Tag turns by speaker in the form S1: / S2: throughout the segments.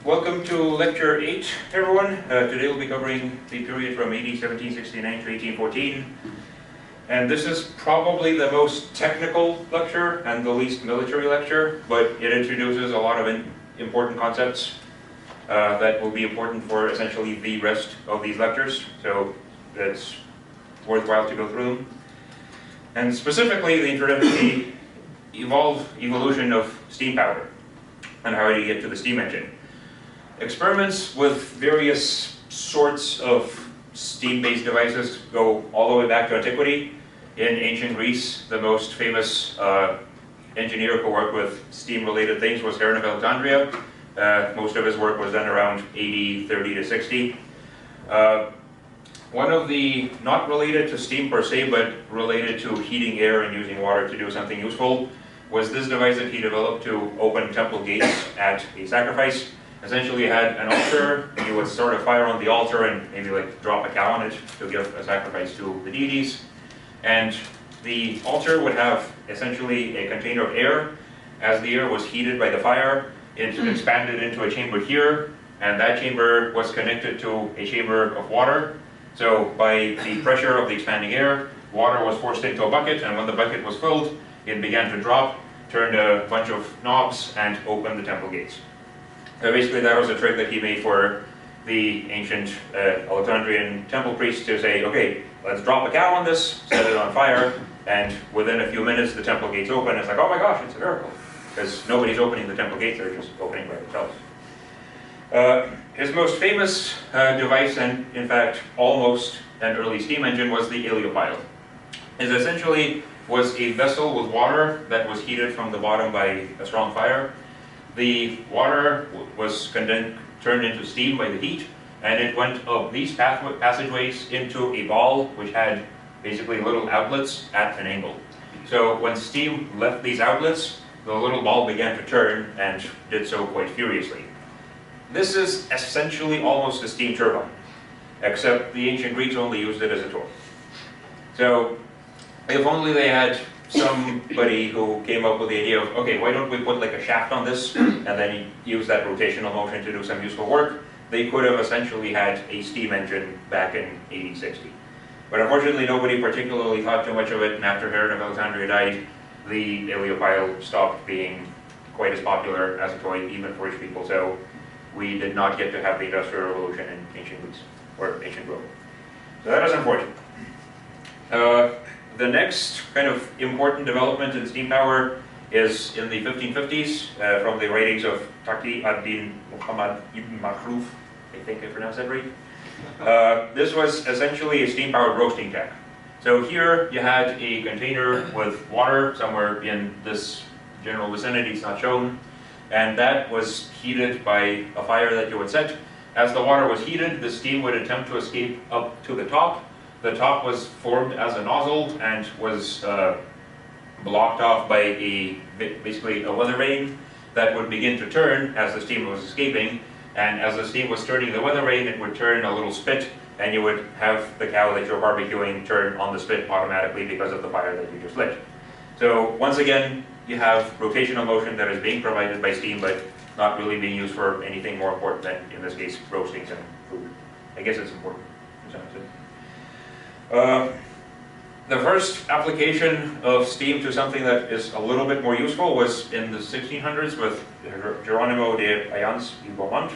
S1: Welcome to Lecture 8, everyone. Today we'll be covering the period from AD 1769 to 1814. And this is probably the most technical lecture and the least military lecture, but it introduces a lot of important concepts that will be important for essentially the rest of these lectures. So it's worthwhile to go through them. And specifically, the evolution of steam power and how do you get to the steam engine. Experiments with various sorts of steam-based devices go all the way back to antiquity. In ancient Greece, the most famous engineer who worked with steam-related things was Carnegie of Alexandria. Most of his work was done around AD 30 to 60. One of the, not related to steam per se, but related to heating air and using water to do something useful, was this device that he developed to open temple gates at a sacrifice. Essentially, you had an altar, you would start a fire on the altar and maybe like drop a cow on it to give a sacrifice to the deities. And the altar would have essentially a container of air. As the air was heated by the fire, it expanded into a chamber here, and that chamber was connected to a chamber of water. So by the pressure of the expanding air, water was forced into a bucket, and when the bucket was filled, it began to drop, turned a bunch of knobs, and opened the temple gates. Basically, that was a trick that he made for the ancient Alexandrian temple priests to say, okay, let's drop a cow on this, set it on fire, and within a few minutes the temple gates open. It's like, oh my gosh, it's a miracle. Because nobody's opening the temple gates, they're just opening by themselves. His most famous device, and in fact almost an early steam engine, was the heliopile. It essentially was a vessel with water that was heated from the bottom by a strong fire. The water was turned into steam by the heat, and it went up these passageways into a ball which had basically little outlets at an angle. So when steam left these outlets, the little ball began to turn and did so quite furiously. This is essentially almost a steam turbine, except the ancient Greeks only used it as a toy. So if only they had somebody who came up with the idea of, okay, why don't we put like a shaft on this and then use that rotational motion to do some useful work, they could have essentially had a steam engine back in AD 60. But unfortunately nobody particularly thought too much of it, and after Herod of Alexandria died, the heliopile stopped being quite as popular as a toy even for rich people, so we did not get to have the Industrial Revolution in ancient Greece, or ancient Rome. So that is unfortunate. The next kind of important development in steam power is in the 1550s from the writings of Taqi ad-Din Muhammad ibn Makhluf, I think I pronounced that right. This was essentially a steam-powered roasting tank. So here you had a container with water somewhere in this general vicinity, it's not shown, and that was heated by a fire that you would set. As the water was heated, the steam would attempt to escape up to the top. The top was formed as a nozzle and was blocked off by basically a weather vane that would begin to turn as the steam was escaping. And as the steam was turning the weather vane, it would turn a little spit, and you would have the cow that you're barbecuing turn on the spit automatically because of the fire that you just lit. So once again, you have rotational motion that is being provided by steam, but not really being used for anything more important than, in this case, roasting some food. I guess it's important in some sense. The first application of steam to something that is a little bit more useful was in the 1600s with Geronimo de Ayans y Beaumont.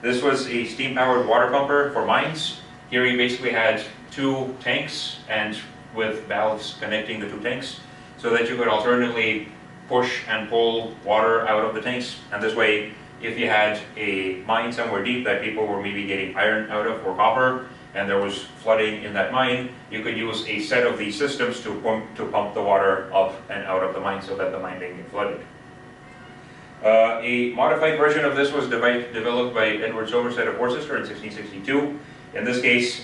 S1: This was a steam-powered water pumper for mines. Here you basically had two tanks and with valves connecting the two tanks so that you could alternately push and pull water out of the tanks. And this way, if you had a mine somewhere deep that people were maybe getting iron out of or copper, and there was flooding in that mine, you could use a set of these systems to pump the water up and out of the mine so that the mine didn't get flooded. A modified version of this was developed by Edward Somerset of Worcester in 1662. In this case,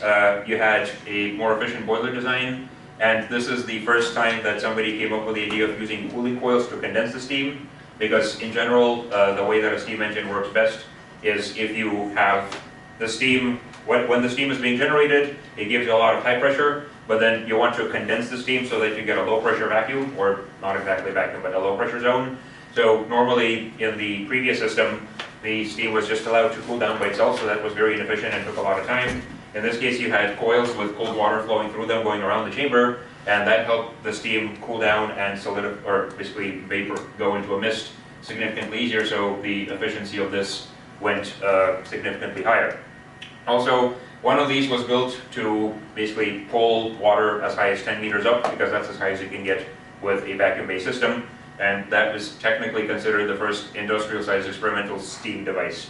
S1: you had a more efficient boiler design, and this is the first time that somebody came up with the idea of using cooling coils to condense the steam, because in general, the way that a steam engine works best is if you have the steam. When the steam is being generated, it gives you a lot of high pressure, but then you want to condense the steam so that you get a low pressure vacuum, or not exactly vacuum, but a low pressure zone. So normally in the previous system, the steam was just allowed to cool down by itself, so that was very inefficient and took a lot of time. In this case, you had coils with cold water flowing through them going around the chamber, and that helped the steam cool down and solidify, or basically vapor go into a mist significantly easier, so the efficiency of this went significantly higher. Also, one of these was built to basically pull water as high as 10 meters up, because that's as high as you can get with a vacuum-based system, and that is technically considered the first industrial-sized experimental steam device.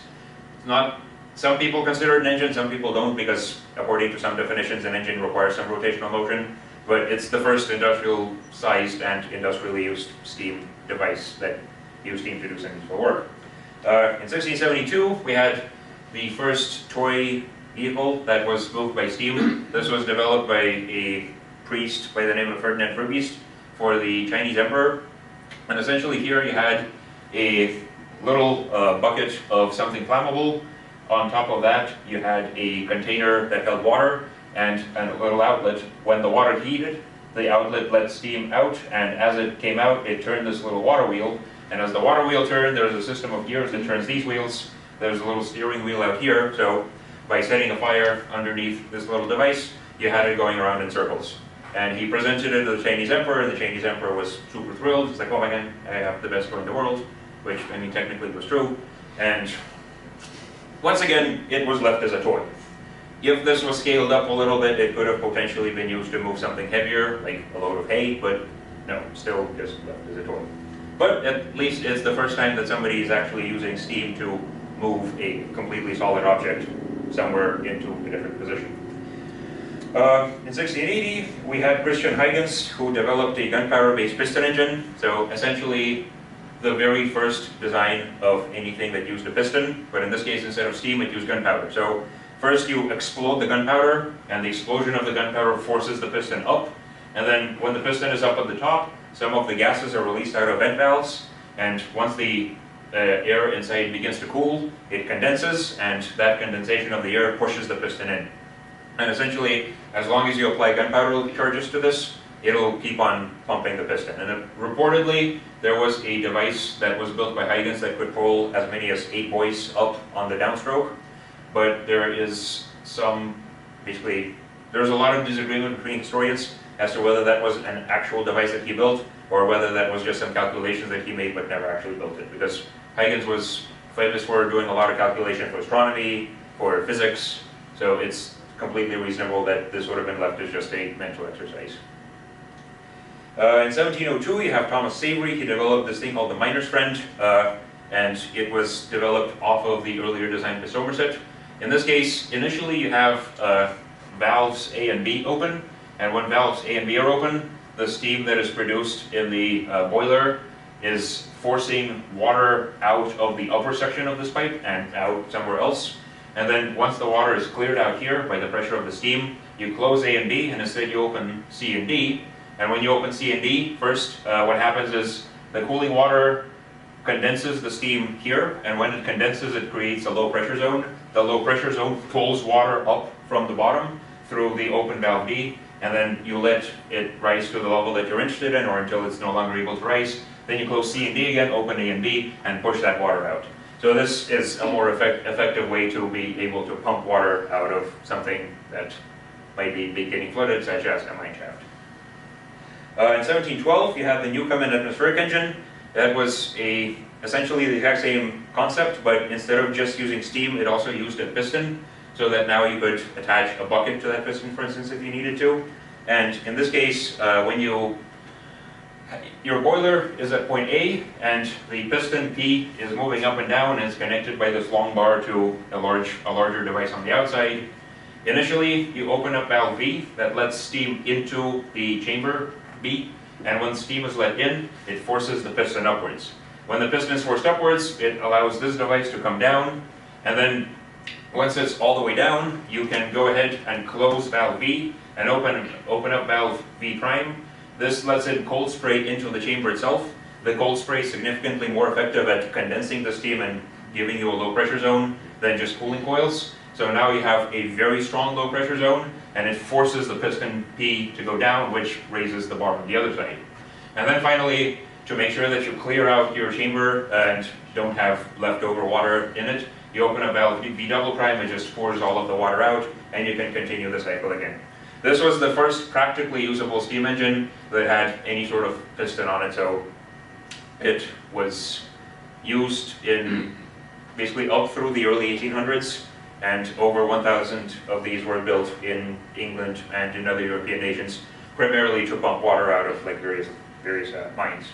S1: It's not, some people consider it an engine, some people don't, because according to some definitions, an engine requires some rotational motion, but it's the first industrial-sized and industrially used steam device that used steam to do some useful work. In 1672, we had the first toy vehicle that was moved by steam. This was developed by a priest by the name of Ferdinand Fürbiest for the Chinese emperor. And essentially here you had a little bucket of something flammable. On top of that you had a container that held water and a little outlet. When the water heated, the outlet let steam out, and as it came out it turned this little water wheel. And as the water wheel turned, there's a system of gears that turns these wheels. There's a little steering wheel out here, so by setting a fire underneath this little device, you had it going around in circles. And he presented it to the Chinese emperor, and the Chinese emperor was super thrilled. He's like, oh my god, I have the best toy in the world, which, I mean, technically was true. And once again, it was left as a toy. If this was scaled up a little bit, it could have potentially been used to move something heavier, like a load of hay, but no, still just left as a toy. But at least it's the first time that somebody is actually using steam to move a completely solid object somewhere into a different position. In 1680, we had Christian Huygens, who developed a gunpowder-based piston engine. So essentially, the very first design of anything that used a piston, but in this case, instead of steam, it used gunpowder. So first you explode the gunpowder, and the explosion of the gunpowder forces the piston up. And then when the piston is up at the top, some of the gases are released out of vent valves, and once the air inside begins to cool, it condenses, and that condensation of the air pushes the piston in. And essentially, as long as you apply gunpowder charges to this, it'll keep on pumping the piston. And reportedly, there was a device that was built by Huygens that could pull as many as 8 boys up on the downstroke, but there is some, basically, there's a lot of disagreement between historians as to whether that was an actual device that he built, or whether that was just some calculations that he made but never actually built it. Because Huygens was famous for doing a lot of calculation for astronomy, for physics, so it's completely reasonable that this would have been left as just a mental exercise. In 1702, you have Thomas Savery. He developed this thing called the miner's friend, and it was developed off of the earlier design by Somerset. In this case, initially you have valves A and B open, and when valves A and B are open, the steam that is produced in the boiler is forcing water out of the upper section of this pipe and out somewhere else. And then once the water is cleared out here by the pressure of the steam, you close A and B, and instead you open C and D. And when you open C and D, first what happens is the cooling water condenses the steam here, and when it condenses it creates a low pressure zone. The low pressure zone pulls water up from the bottom through the open valve D, and then you let it rise to the level that you're interested in, or until it's no longer able to rise. Then you close C and D again, open A and B, and push that water out. So this is a more effective way to be able to pump water out of something that might be getting flooded, such as a mine shaft. In 1712, you have the Newcomen atmospheric engine. That was essentially the exact same concept, but instead of just using steam, it also used a piston, so that now you could attach a bucket to that piston, for instance, if you needed to. And in this case, when your boiler is at point A, and the piston P is moving up and down, and it's connected by this long bar to a larger device on the outside. Initially, you open up valve V that lets steam into the chamber B, and when steam is let in, it forces the piston upwards. When the piston is forced upwards, it allows this device to come down, and then once it's all the way down, you can go ahead and close valve V and open up valve V prime. This lets in cold spray into the chamber itself. The cold spray is significantly more effective at condensing the steam and giving you a low pressure zone than just cooling coils. So now you have a very strong low pressure zone, and it forces the piston P to go down, which raises the bar on the other side. And then finally, to make sure that you clear out your chamber and don't have leftover water in it, you open a valve, V double prime, it just pours all of the water out, and you can continue the cycle again. This was the first practically usable steam engine that had any sort of piston on it, so it was used in basically up through the early 1800s, and over 1,000 of these were built in England and in other European nations, primarily to pump water out of like various mines.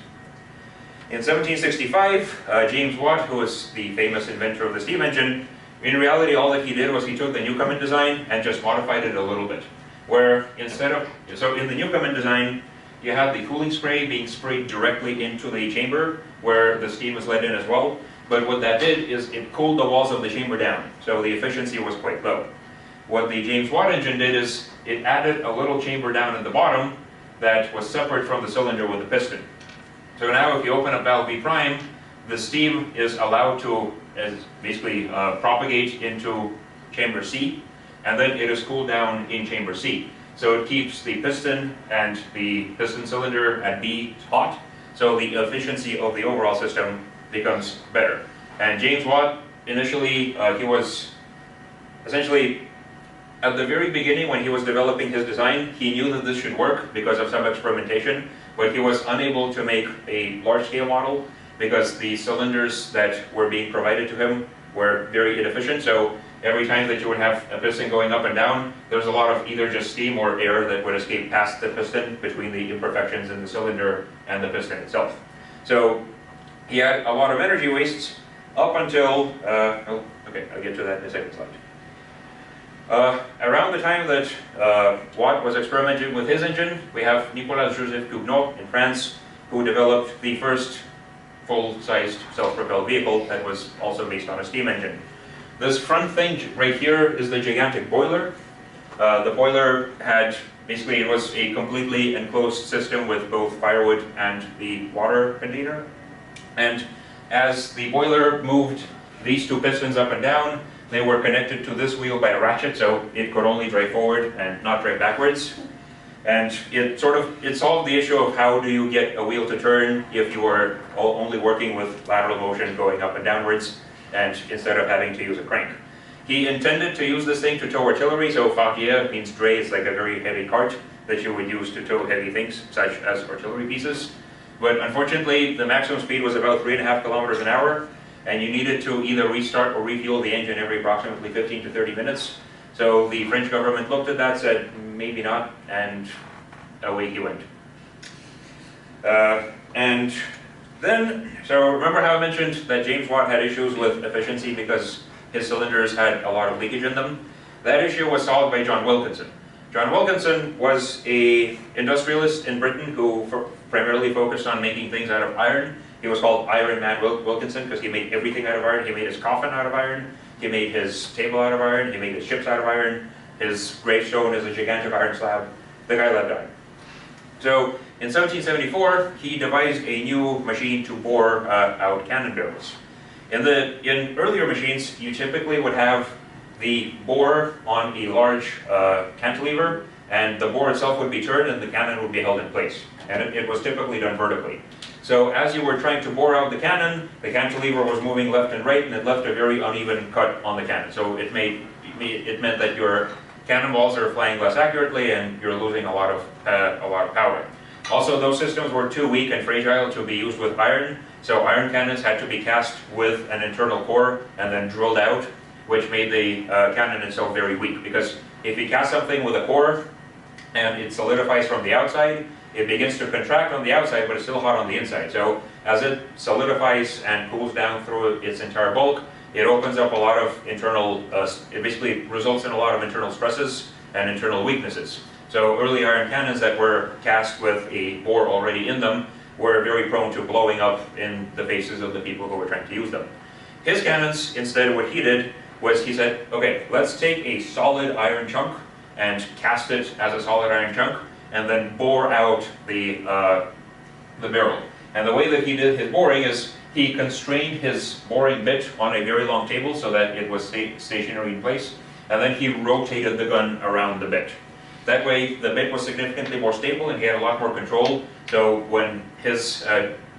S1: In 1765, James Watt, who was the famous inventor of the steam engine, in reality all that he did was he took the Newcomen design and just modified it a little bit. Where instead of, so in the Newcomen design, you had the cooling spray being sprayed directly into the chamber where the steam was let in as well. But what that did is it cooled the walls of the chamber down, so the efficiency was quite low. What the James Watt engine did is it added a little chamber down at the bottom that was separate from the cylinder with the piston. So now if you open up valve B prime, the steam is allowed to basically propagate into chamber C, and then it is cooled down in chamber C. So it keeps the piston and the piston cylinder at B hot, so the efficiency of the overall system becomes better. And James Watt, initially, he was essentially, at the very beginning when he was developing his design, he knew that this should work because of some experimentation, but he was unable to make a large-scale model because the cylinders that were being provided to him were very inefficient. So every time that you would have a piston going up and down, there's a lot of either just steam or air that would escape past the piston between the imperfections in the cylinder and the piston itself. So he had a lot of energy wastes up until, okay, I'll get to that in a second slide. Around the time that Watt was experimenting with his engine, we have Nicolas Joseph Cugnot in France, who developed the first full-sized self-propelled vehicle that was also based on a steam engine. This front thing right here is the gigantic boiler. The boiler had, basically it was a completely enclosed system with both firewood and the water container. And as the boiler moved these two pistons up and down, they were connected to this wheel by a ratchet, so it could only drive forward and not drive backwards. And it solved the issue of how do you get a wheel to turn if you are only working with lateral motion going up and downwards, and instead of having to use a crank. He intended to use this thing to tow artillery, so fardier means dray, it's like a very heavy cart that you would use to tow heavy things, such as artillery pieces. But unfortunately, the maximum speed was about 3.5 kilometers an hour, and you needed to either restart or refuel the engine every approximately 15 to 30 minutes. So the French government looked at that, said, maybe not, and away he went. And then, so remember how I mentioned that James Watt had issues with efficiency because his cylinders had a lot of leakage in them? That issue was solved by John Wilkinson. John Wilkinson was an industrialist in Britain who primarily focused on making things out of iron. He was called Iron Man Wilkinson because he made everything out of iron. He made his coffin out of iron. He made his table out of iron. He made his ships out of iron. His gravestone is a gigantic iron slab. The guy loved iron. So in 1774, he devised a new machine to bore out cannon barrels. In earlier machines, you typically would have the bore on a large cantilever, and the bore itself would be turned and the cannon would be held in place. And it was typically done vertically. So as you were trying to bore out the cannon, the cantilever was moving left and right, and it left a very uneven cut on the cannon. So it meant that your cannonballs are flying less accurately, and you're losing a lot of power. Also, those systems were too weak and fragile to be used with iron, so iron cannons had to be cast with an internal core and then drilled out, which made the cannon itself very weak. Because if you cast something with a core and it solidifies from the outside, it begins to contract on the outside, but it's still hot on the inside. So as it solidifies and cools down through its entire bulk, it opens up a lot of internal, it basically results in a lot of internal stresses and internal weaknesses. So early iron cannons that were cast with a bore already in them were very prone to blowing up in the faces of the people who were trying to use them. His cannons, instead, what he did was he said, okay, let's take a solid iron chunk and cast it as a solid iron chunk, and then bore out the barrel. And the way that he did his boring is he constrained his boring bit on a very long table so that it was stationary in place, and then he rotated the gun around the bit. That way the bit was significantly more stable and he had a lot more control, so when his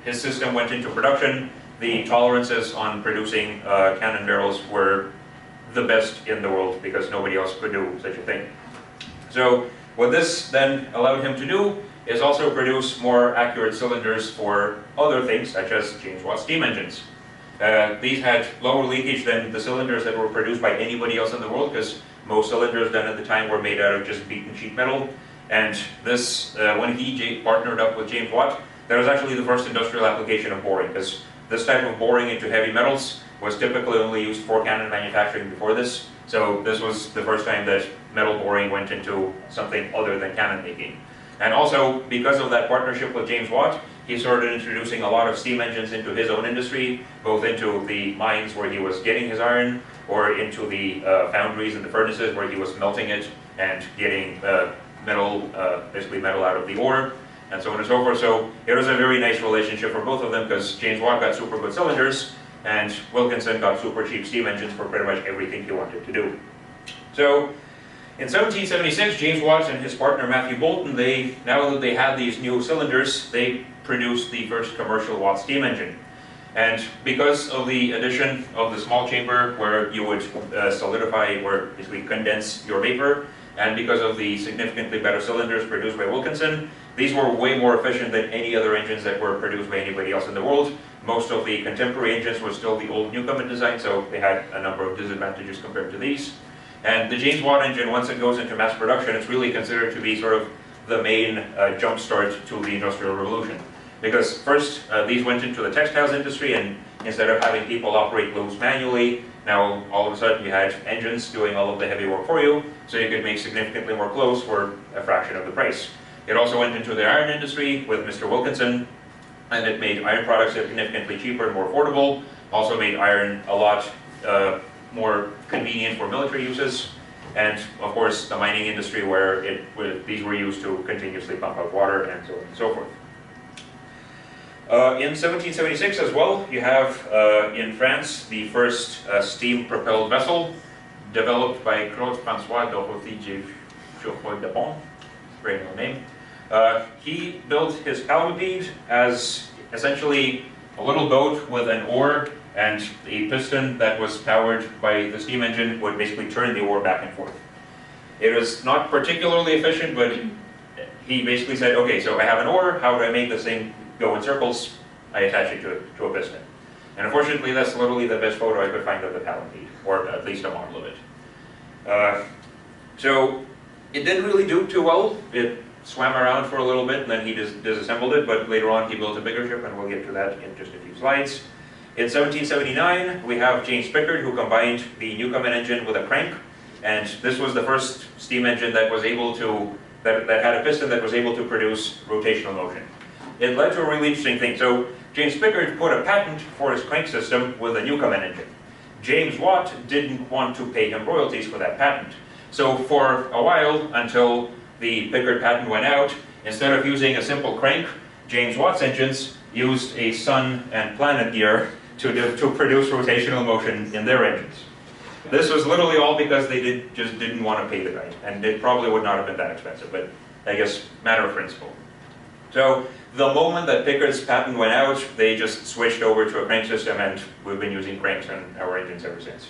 S1: his system went into production, the tolerances on producing cannon barrels were the best in the world because nobody else could do such a thing. So what this then allowed him to do is also produce more accurate cylinders for other things such as James Watt steam engines. These had lower leakage than the cylinders that were produced by anybody else in the world because most cylinders done at the time were made out of just beaten sheet metal. And this, when he partnered up with James Watt, that was actually the first industrial application of boring, because this type of boring into heavy metals was typically only used for cannon manufacturing before this. So this was the first time that metal boring went into something other than cannon making. And also, because of that partnership with James Watt, he started introducing a lot of steam engines into his own industry, both into the mines where he was getting his iron, or into the foundries and the furnaces where he was melting it and getting metal, basically metal out of the ore, and so on and so forth. So it was a very nice relationship for both of them because James Watt got super good cylinders and Wilkinson got super cheap steam engines for pretty much everything he wanted to do. So in 1776, James Watt and his partner Matthew Boulton, now that they had these new cylinders, they produced the first commercial Watt steam engine. And because of the addition of the small chamber where you would solidify or basically condense your vapor, and because of the significantly better cylinders produced by Wilkinson, these were way more efficient than any other engines that were produced by anybody else in the world. Most of the contemporary engines were still the old Newcomen design, so they had a number of disadvantages compared to these. And the James Watt engine, once it goes into mass production, it's really considered to be sort of the main jump start to the Industrial Revolution. Because first, these went into the textiles industry, and instead of having people operate looms manually, now all of a sudden you had engines doing all of the heavy work for you, so you could make significantly more clothes for a fraction of the price. It also went into the iron industry with Mr. Wilkinson, and it made iron products significantly cheaper and more affordable, also made iron a lot more convenient for military uses, and of course the mining industry where these were used to continuously pump out water and so on and so forth. In 1776 as well, you have in France the first steam-propelled vessel developed by Claude François Dorothée de Pont, very no name. He built his palmipede as essentially a little boat with an oar, and a piston that was powered by the steam engine would basically turn the oar back and forth. It was not particularly efficient, but he basically said, okay, so I have an oar, how do I make this thing go in circles? I attach it to a piston. And unfortunately, that's literally the best photo I could find of the palmipede, or at least a model of it. So it didn't really do too well. It swam around for a little bit, and then he disassembled it, but later on he built a bigger ship, and we'll get to that in just a few slides. In 1779, we have James Pickard, who combined the Newcomen engine with a crank, and this was the first steam engine that was able to, that had a piston that was able to produce rotational motion. It led to a really interesting thing. So James Pickard put a patent for his crank system with a Newcomen engine. James Watt didn't want to pay him royalties for that patent. So for a while, until the Pickard patent went out, instead of using a simple crank, James Watt's engines used a sun and planet gear to produce rotational motion in their engines. This was literally all because they just didn't want to pay the guy, and it probably would not have been that expensive, but I guess matter of principle. So the moment that Pickard's patent went out, they just switched over to a crank system, and we've been using cranks on our engines ever since.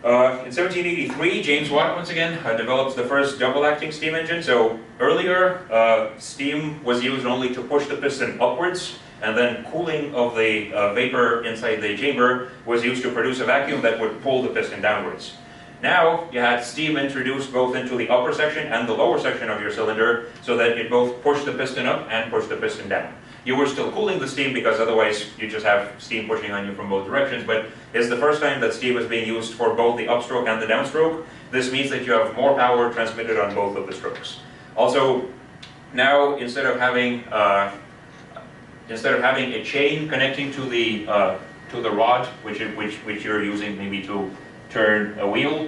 S1: In 1783, James Watt once again develops the first double-acting steam engine. So earlier, steam was used only to push the piston upwards, and then cooling of the vapor inside the chamber was used to produce a vacuum that would pull the piston downwards. Now, you had steam introduced both into the upper section and the lower section of your cylinder, so that it both pushed the piston up and pushed the piston down. You were still cooling the steam because otherwise you just have steam pushing on you from both directions, but it's the first time that steam is being used for both the upstroke and the downstroke. This means that you have more power transmitted on both of the strokes. Also, now instead of having a chain connecting to the rod, which you're using maybe to turn a wheel,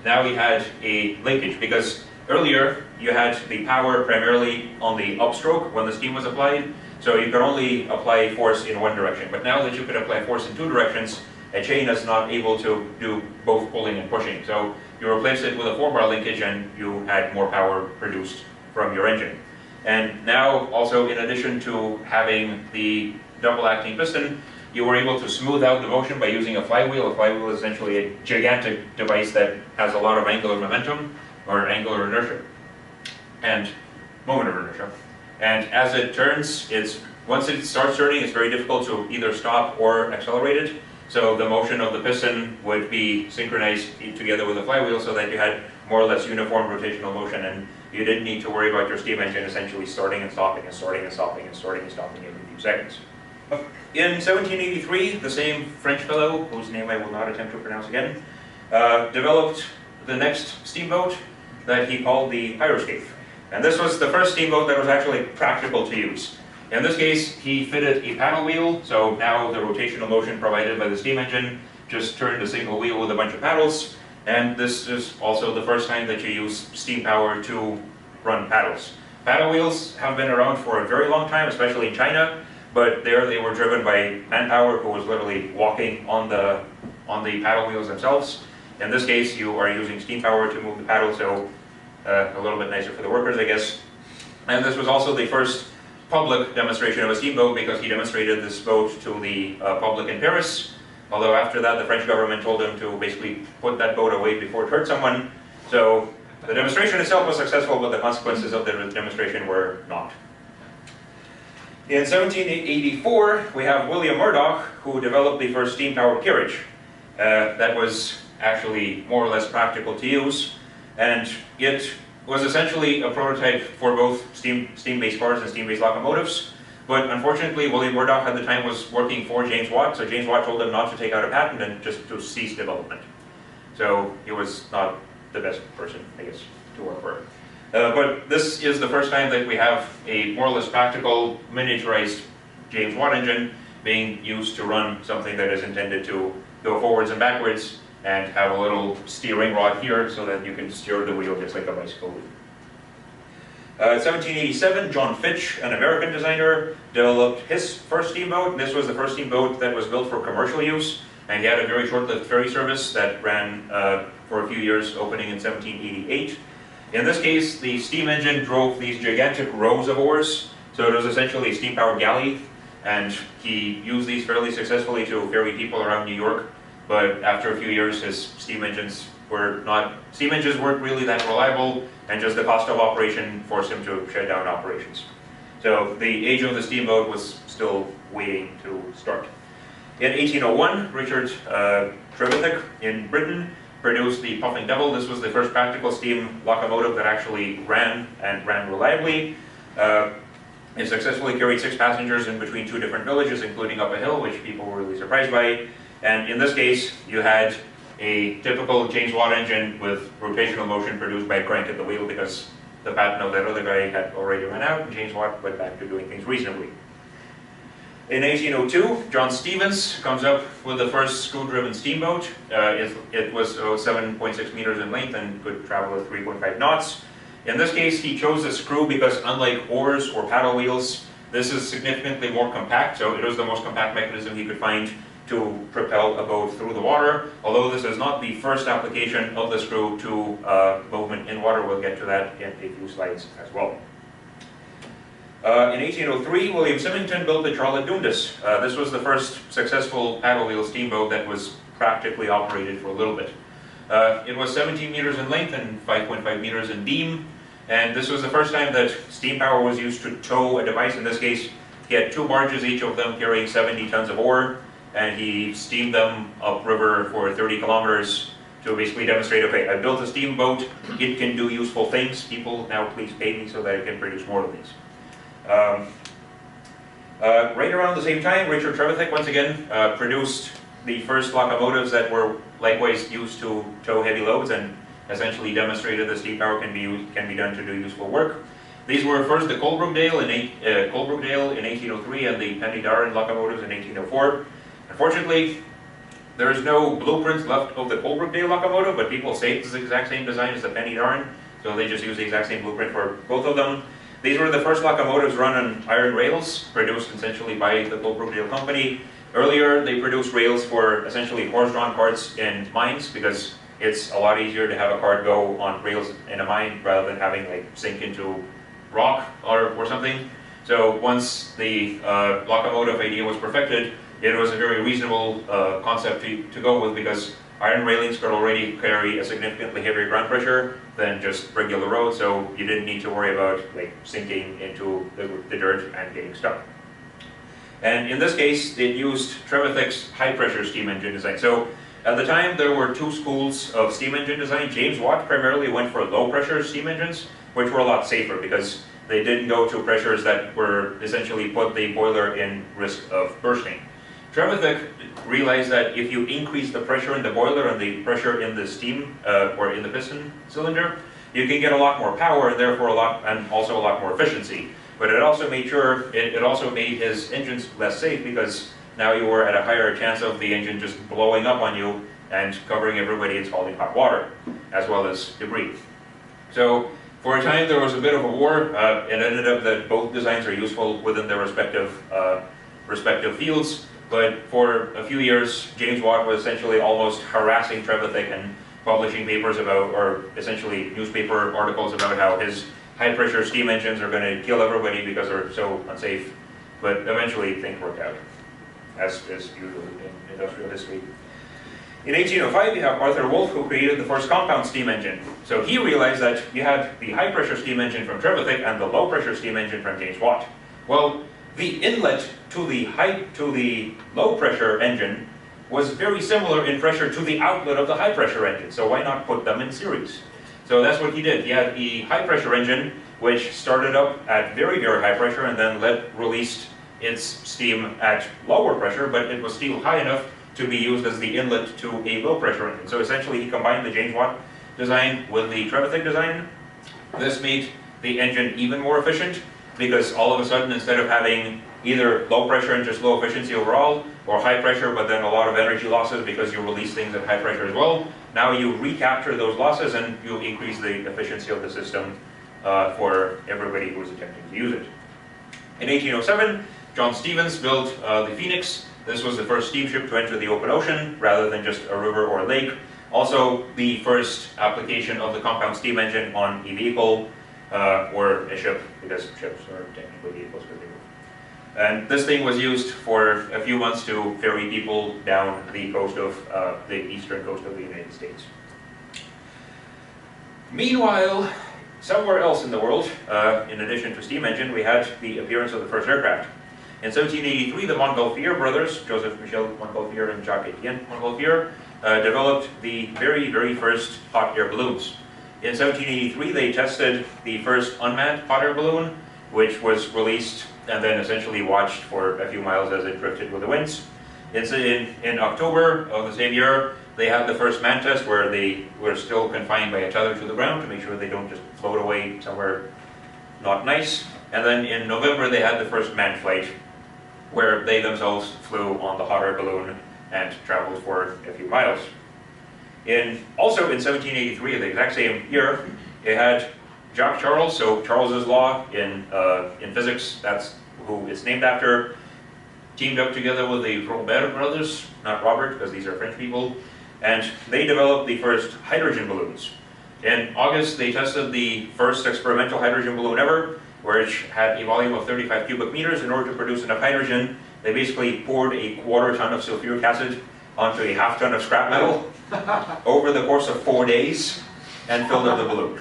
S1: now you had a linkage, because earlier you had the power primarily on the upstroke when the steam was applied, so you could only apply force in one direction. But now that you could apply force in two directions, a chain is not able to do both pulling and pushing. So you replaced it with a 4-bar linkage, and you had more power produced from your engine. And now, also in addition to having the double acting piston, you were able to smooth out the motion by using a flywheel. A flywheel is essentially a gigantic device that has a lot of angular momentum, or angular inertia, and moment of inertia. And as it turns, once it starts turning, it's very difficult to either stop or accelerate it. So the motion of the piston would be synchronized together with the flywheel so that you had more or less uniform rotational motion, and you didn't need to worry about your steam engine essentially starting and stopping and starting and stopping and starting and stopping every few seconds. In 1783, the same French fellow, whose name I will not attempt to pronounce again, developed the next steamboat that he called the Pyroscape. And this was the first steamboat that was actually practical to use. In this case, he fitted a paddle wheel, so now the rotational motion provided by the steam engine just turned a single wheel with a bunch of paddles, and this is also the first time that you use steam power to run paddles. Paddle wheels have been around for a very long time, especially in China, but there they were driven by manpower who was literally walking on the paddle wheels themselves. In this case, you are using steam power to move the paddle, so a little bit nicer for the workers, I guess. And this was also the first public demonstration of a steamboat, because he demonstrated this boat to the public in Paris. Although after that, the French government told him to basically put that boat away before it hurt someone. So the demonstration itself was successful, but the consequences of the demonstration were not. In 1784, we have William Murdoch, who developed the first steam-powered carriage. That was actually more or less practical to use, and it was essentially a prototype for both steam-based cars and steam-based locomotives. But unfortunately, William Murdoch at the time was working for James Watt, so James Watt told him not to take out a patent and just to cease development. So he was not the best person, I guess, to work for. But this is the first time that we have a more or less practical, miniaturized James Watt engine being used to run something that is intended to go forwards and backwards, and have a little steering rod here so that you can steer the wheel just like a bicycle would. 1787, John Fitch, an American designer, developed his first steamboat. This was the first steamboat that was built for commercial use, and he had a very short-lived ferry service that ran for a few years, opening in 1788. In this case, the steam engine drove these gigantic rows of oars, so it was essentially a steam-powered galley, and he used these fairly successfully to ferry people around New York. But after a few years, his steam engines weren't really that reliable, and just the cost of operation forced him to shut down operations. So the age of the steamboat was still waiting to start. In 1801, Richard Trevithick in Britain produced the Puffing Devil. This was the first practical steam locomotive that actually ran, and ran reliably. It successfully carried 6 passengers in between 2 different villages, including up a hill, which people were really surprised by. And in this case, you had a typical James Watt engine with rotational motion produced by a crank at the wheel, because the patent of that other guy had already run out, and James Watt went back to doing things reasonably. In 1802, John Stevens comes up with the first screw-driven steamboat. It was 7.6 meters in length and could travel at 3.5 knots. In this case, he chose a screw because, unlike oars or paddle wheels, this is significantly more compact, so it was the most compact mechanism he could find to propel a boat through the water. Although this is not the first application of the screw to movement in water, we'll get to that in a few slides as well. In 1803, William Symington built the Charlotte Dundas. This was the first successful paddle wheel steamboat that was practically operated for a little bit. It was 17 meters in length and 5.5 meters in beam, and this was the first time that steam power was used to tow a device. In this case, he had 2 barges, each of them carrying 70 tons of ore, and he steamed them upriver for 30 kilometers to basically demonstrate, okay, I built a steamboat, it can do useful things, people now please pay me so that I can produce more of these. Right around the same time, Richard Trevithick once again produced the first locomotives that were likewise used to tow heavy loads, and essentially demonstrated that steam power can be done to do useful work. These were first the Coalbrookdale in 1803 and the Penny Darren locomotives in 1804. Unfortunately, there is no blueprints left of the Coalbrookdale locomotive, but people say it's the exact same design as the Penny Darren, so they just use the exact same blueprint for both of them. These were the first locomotives run on iron rails, produced essentially by the Coalbrookdale company. Earlier, they produced rails for essentially horse-drawn carts in mines, because it's a lot easier to have a cart go on rails in a mine rather than having like sink into rock or something. So once the locomotive idea was perfected, it was a very reasonable concept to go with, because iron railings could already carry a significantly heavier ground pressure than just regular road, so you didn't need to worry about like sinking into the dirt and getting stuck. And in this case, it used Trevithick's high-pressure steam engine design. So at the time, there were two schools of steam engine design. James Watt primarily went for low-pressure steam engines, which were a lot safer because they didn't go to pressures that were essentially put the boiler in risk of bursting. Trevithick realized that if you increase the pressure in the boiler and the pressure in the steam or in the piston cylinder, you can get a lot more power and therefore also a lot more efficiency. But it also made sure it also made his engines less safe, because now you were at a higher chance of the engine just blowing up on you and covering everybody in scalding hot water, as well as debris. So for a time there was a bit of a war. It ended up that both designs are useful within their respective fields. But for a few years, James Watt was essentially almost harassing Trevithick and publishing papers about, or essentially newspaper articles about how his high-pressure steam engines are going to kill everybody because they're so unsafe. But eventually things worked out, as is usual in industrial history. In 1805, you have Arthur Wolff, who created the first compound steam engine. So he realized that you had the high-pressure steam engine from Trevithick and the low-pressure steam engine from James Watt. Well, the inlet to the low-pressure engine was very similar in pressure to the outlet of the high-pressure engine. So why not put them in series? So that's what he did. He had the high-pressure engine, which started up at very, very high pressure and then released its steam at lower pressure, but it was still high enough to be used as the inlet to a low-pressure engine. So essentially he combined the James Watt design with the Trevithick design. This made the engine even more efficient, because all of a sudden, instead of having either low pressure and just low efficiency overall, or high pressure but then a lot of energy losses because you release things at high pressure as well, now you recapture those losses and you increase the efficiency of the system for everybody who is attempting to use it. In 1807, John Stevens built the Phoenix. This was the first steamship to enter the open ocean rather than just a river or a lake. Also the first application of the compound steam engine on a vehicle or a ship, because ships are technically vehicles because they move. And this thing was used for a few months to ferry people down the coast of the eastern coast of the United States. Meanwhile, somewhere else in the world, in addition to steam engine, we had the appearance of the first aircraft. In 1783, the Montgolfier brothers, Joseph Michel Montgolfier and Jacques Etienne Montgolfier, developed the very, very first hot air balloons. In 1783, they tested the first unmanned hot air balloon, which was released and then essentially watched for a few miles as it drifted with the winds. In October of the same year, they had the first manned test, where they were still confined by a tether to the ground to make sure they don't just float away somewhere not nice. And then in November, they had the first manned flight, where they themselves flew on the hot air balloon and traveled for a few miles. Also in 1783, the exact same year, it had Jacques Charles, so Charles's law in physics, that's who it's named after, teamed up together with the Robert brothers, not Robert, because these are French people, and they developed the first hydrogen balloons. In August, they tested the first experimental hydrogen balloon ever, which had a volume of 35 cubic meters. In order to produce enough hydrogen, they basically poured a quarter ton of sulfuric acid onto a half ton of scrap metal over the course of 4 days and filled up the balloon.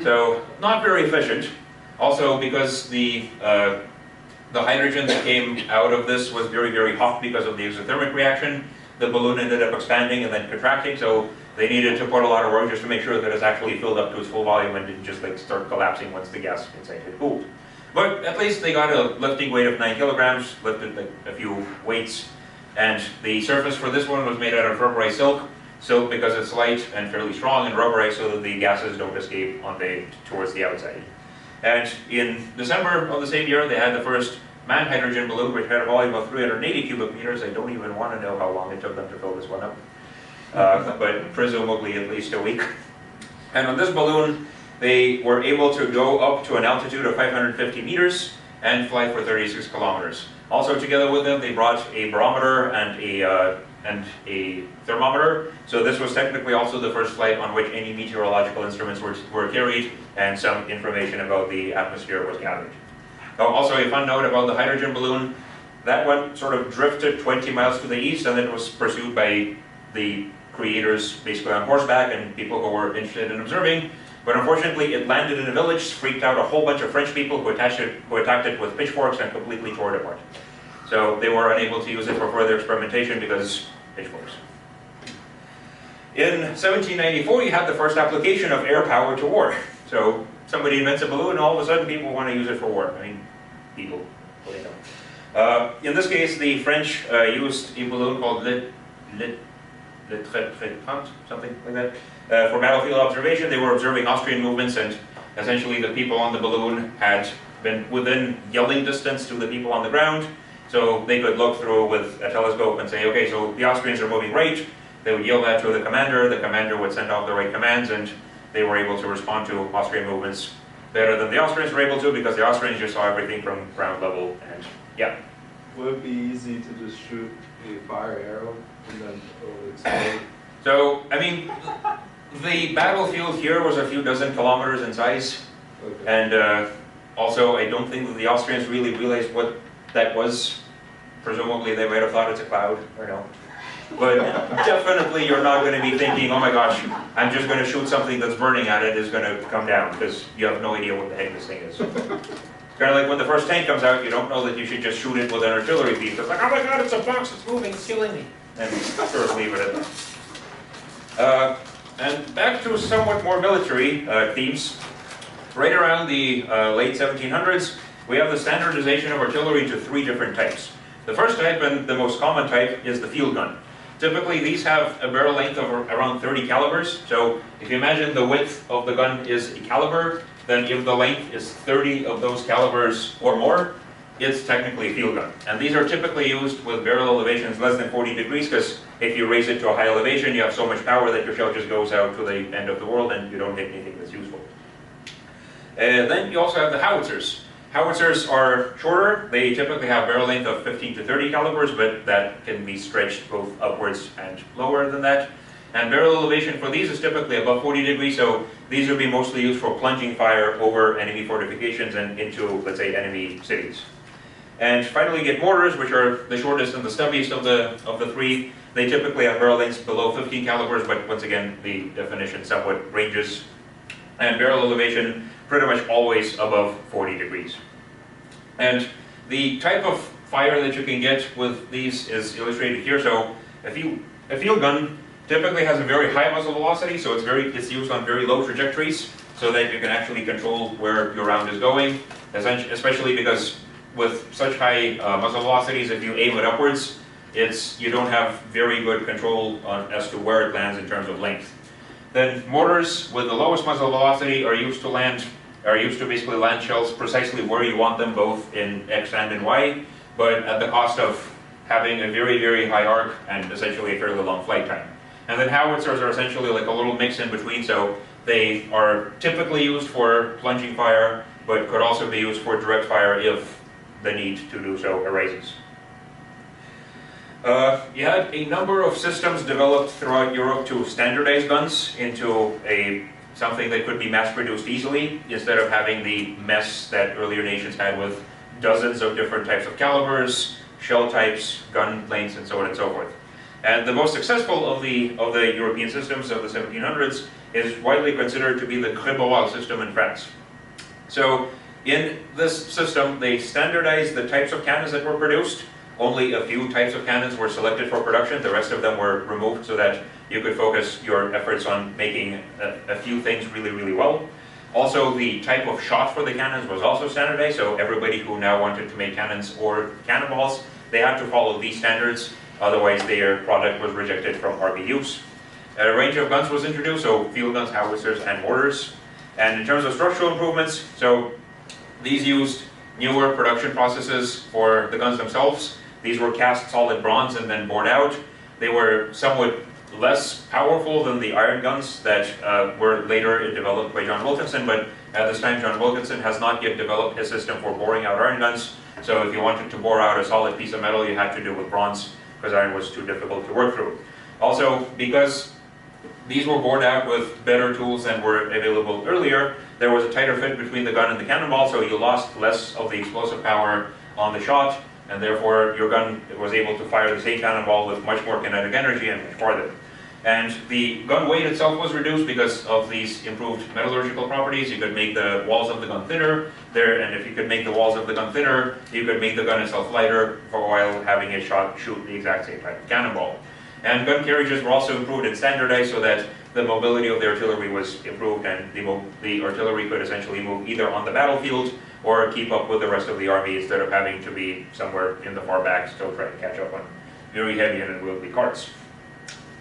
S1: So, not very efficient. Also, because the hydrogen that came out of this was very, very hot because of the exothermic reaction, the balloon ended up expanding and then contracting, so they needed to put a lot of work just to make sure that it's actually filled up to its full volume and didn't just like start collapsing once the gas inside had cooled. But at least they got a lifting weight of 9 kilograms, lifted like a few weights, and the surface for this one was made out of rubberized silk because it's light and fairly strong, and rubberized so that the gases don't escape towards the outside. And in December of the same year, they had the first manned hydrogen balloon, which had a volume of 380 cubic meters. I don't even want to know how long it took them to fill this one up, but presumably at least a week. And on this balloon, they were able to go up to an altitude of 550 meters and fly for 36 kilometers. Also together with them, they brought a barometer and and a thermometer. So this was technically also the first flight on which any meteorological instruments were carried, and some information about the atmosphere was gathered. Also, a fun note about the hydrogen balloon, that one sort of drifted 20 miles to the east, and then it was pursued by the creators basically on horseback and people who were interested in observing. But unfortunately, it landed in a village, freaked out a whole bunch of French people who attacked it with pitchforks and completely tore it apart. So they were unable to use it for further experimentation because pitchforks. In 1794, you had the first application of air power to war. So somebody invents a balloon, and all of a sudden people want to use it for war. I mean, people, what do you know? In this case, the French used a balloon called something like that, for battlefield observation. They were observing Austrian movements, and essentially the people on the balloon had been within yelling distance to the people on the ground, so they could look through with a telescope and say, okay, so the Austrians are moving right. They would yell that to the commander would send off the right commands, and they were able to respond to Austrian movements better than the Austrians were able to, because the Austrians just saw everything from ground level, and yeah.
S2: Would it be easy to just shoot a fire arrow and then it will explode?
S1: So, I mean, the battlefield here was a few dozen kilometers in size,
S2: Okay.
S1: and also I don't think that the Austrians really realized what that was. Presumably they might have thought it's a cloud, or no. But definitely you're not going to be thinking, oh my gosh, I'm just going to shoot something that's burning at it, is going to come down, because you have no idea what the heck this thing is. Kind of like when the first tank comes out, you don't know that you should just shoot it with an artillery piece. It's like, oh my god, it's a box, it's moving, it's killing me. And sort of leave it at that. And back to somewhat more military themes. Right around the late 1700s, we have the standardization of artillery to 3 different types. The first type, and the most common type, is the field gun. Typically, these have a barrel length of around 30 calibers. So if you imagine the width of the gun is a caliber, then if the length is 30 of those calibers or more, it's technically a field gun. And these are typically used with barrel elevations less than 40 degrees, because if you raise it to a high elevation, you have so much power that your shell just goes out to the end of the world and you don't hit anything that's useful. Then you also have the howitzers. Howitzers are shorter. They typically have barrel length of 15 to 30 calibers, but that can be stretched both upwards and lower than that. And barrel elevation for these is typically above 40 degrees, so these would be mostly used for plunging fire over enemy fortifications and into, let's say, enemy cities. And finally, you get mortars, which are the shortest and the stubbiest of the 3. They typically have barrel lengths below 15 calibers, but once again, the definition somewhat ranges. And barrel elevation pretty much always above 40 degrees. And the type of fire that you can get with these is illustrated here. So a field gun typically has a very high muzzle velocity, so it's used on very low trajectories, so that you can actually control where your round is going, especially because with such high muzzle velocities, if you aim it upwards, you don't have very good control as to where it lands in terms of length. Then mortars with the lowest muzzle velocity are used to basically land shells precisely where you want them, both in X and in Y, but at the cost of having a very, very high arc and essentially a fairly long flight time. And then howitzers are essentially like a little mix in between, so they are typically used for plunging fire, but could also be used for direct fire if the need to do so arises. You had a number of systems developed throughout Europe to standardize guns into something that could be mass-produced easily, instead of having the mess that earlier nations had with dozens of different types of calibers, shell types, gun lengths, and so on and so forth. And the most successful of the European systems of the 1700s is widely considered to be the Créboal system in France. So in this system, they standardized the types of cannons that were produced. Only a few types of cannons were selected for production. The rest of them were removed so that you could focus your efforts on making a few things really, really well. Also, the type of shot for the cannons was also standardized, so everybody who now wanted to make cannons or cannonballs, they had to follow these standards. Otherwise, their product was rejected from RB use. A range of guns was introduced, so field guns, howitzers, and mortars. And in terms of structural improvements, so these used newer production processes for the guns themselves. These were cast solid bronze and then bored out. They were somewhat less powerful than the iron guns that were later developed by John Wilkinson, but at this time John Wilkinson has not yet developed a system for boring out iron guns. So if you wanted to bore out a solid piece of metal, you had to do it with bronze. because iron was too difficult to work through. Also, because these were bored out with better tools than were available earlier, there was a tighter fit between the gun and the cannonball, so you lost less of the explosive power on the shot, and therefore your gun was able to fire the same cannonball with much more kinetic energy and much farther. And the gun weight itself was reduced because of these improved metallurgical properties. You could make the walls of the gun thinner there, and if you could make the walls of the gun thinner, you could make the gun itself lighter for while having it shoot the exact same type of cannonball. And gun carriages were also improved and standardized so that the mobility of the artillery was improved, and the artillery could essentially move either on the battlefield or keep up with the rest of the army instead of having to be somewhere in the far back still trying to catch up on very heavy and unwieldy carts.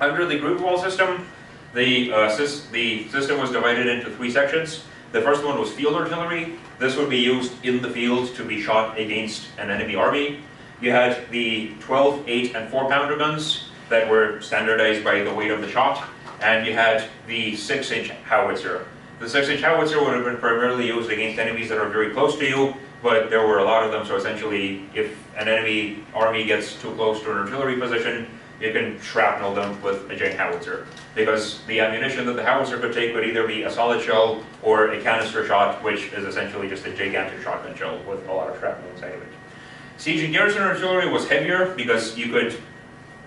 S1: Under the group wall system, the system was divided into 3 sections. The first one was field artillery. This would be used in the field to be shot against an enemy army. You had the 12, 8, and 4-pounder guns that were standardized by the weight of the shot, and you had the 6-inch howitzer. The 6-inch howitzer would have been primarily used against enemies that are very close to you, but there were a lot of them, so essentially if an enemy army gets too close to an artillery position, you can shrapnel them with a giant howitzer. Because the ammunition that the howitzer could take would either be a solid shell or a canister shot, which is essentially just a gigantic shotgun shell with a lot of shrapnel inside of it. Siege and garrison artillery was heavier because you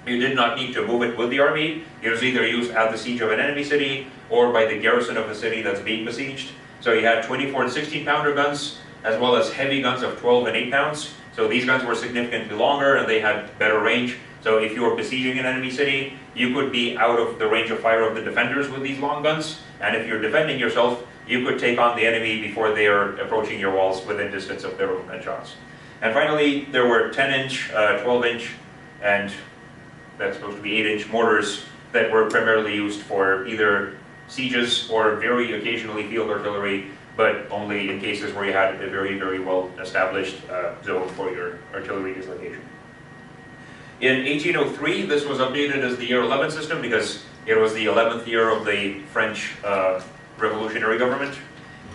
S1: did not need to move it with the army. It was either used at the siege of an enemy city or by the garrison of a city that's being besieged. So you had 24 and 16-pounder guns, as well as heavy guns of 12 and 8 pounds. So these guns were significantly longer and they had better range. So if you were besieging an enemy city, you could be out of the range of fire of the defenders with these long guns. And if you're defending yourself, you could take on the enemy before they are approaching your walls within distance of their own gunshots. And finally, there were 10-inch, 12-inch, and that's supposed to be 8-inch mortars that were primarily used for either sieges or very occasionally field artillery, but only in cases where you had a very, very well established zone for your artillery dislocation. In 1803, this was updated as the year 11 system because it was the 11th year of the French revolutionary government.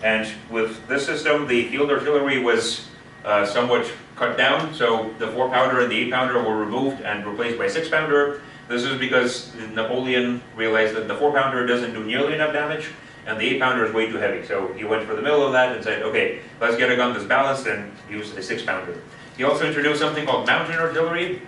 S1: And with this system, the field artillery was somewhat cut down. So the 4-pounder and the 8-pounder were removed and replaced by 6-pounder. This is because Napoleon realized that the 4-pounder doesn't do nearly enough damage, and the 8-pounder is way too heavy. So he went for the middle of that and said, okay, let's get a gun that's balanced and use a 6-pounder. He also introduced something called mountain artillery,